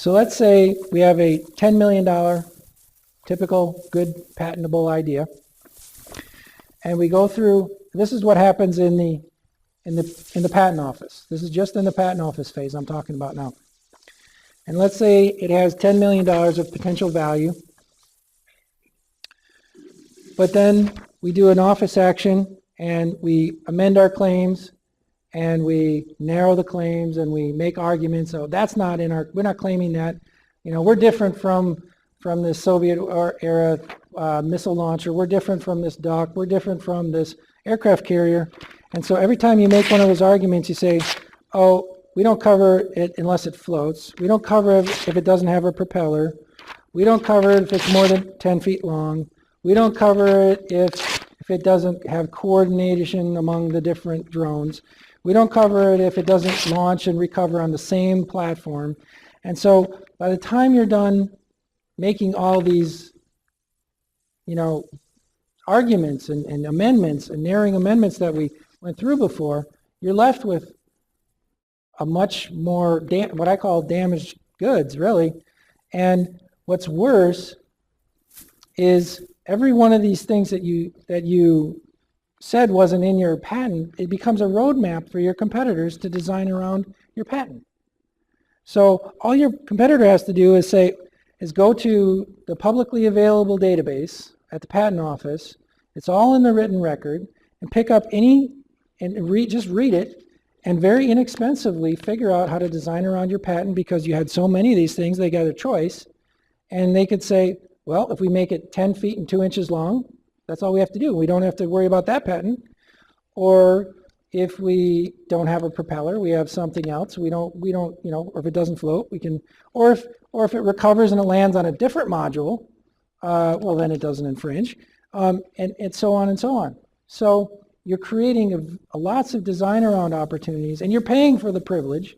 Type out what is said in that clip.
So let's say we have a $10 million typical good patentable idea, and we go through. This is what happens in the patent office. This is just in the patent office phase I'm talking about now. And let's say it has $10 million of potential value, but then we do an office action and we amend our claims and we narrow the claims and we make arguments. So that's not in our, we're not claiming that, we're different from the Soviet era missile launcher. We're different from this dock. We're different from this aircraft carrier. And so every time you make one of those arguments, you say, oh, we don't cover it unless it floats. We don't cover it if it doesn't have a propeller. We don't cover it if it's more than 10 feet long. We don't cover it if it doesn't have coordination among the different drones. We don't cover it if it doesn't launch and recover on the same platform. And so by the time you're done making all these, arguments and amendments and narrowing amendments that we went through before, you're left with a much more, what I call damaged goods, really. And what's worse is every one of these things that you said wasn't in your patent, it becomes a roadmap for your competitors to design around your patent. So all your competitor has to do is go to the publicly available database at the patent office. It's all in the written record, and pick up just read it, and very inexpensively figure out how to design around your patent, because you had so many of these things, they got a choice. And they could say, well, if we make it 10 feet and 2 inches long, that's all we have to do. We don't have to worry about that patent. Or if we don't have a propeller, we have something else. We don't, or if it doesn't float, we can, or if it recovers and it lands on a different module, well, then it doesn't infringe, and so on and so on. So you're creating lots of design around opportunities, and you're paying for the privilege.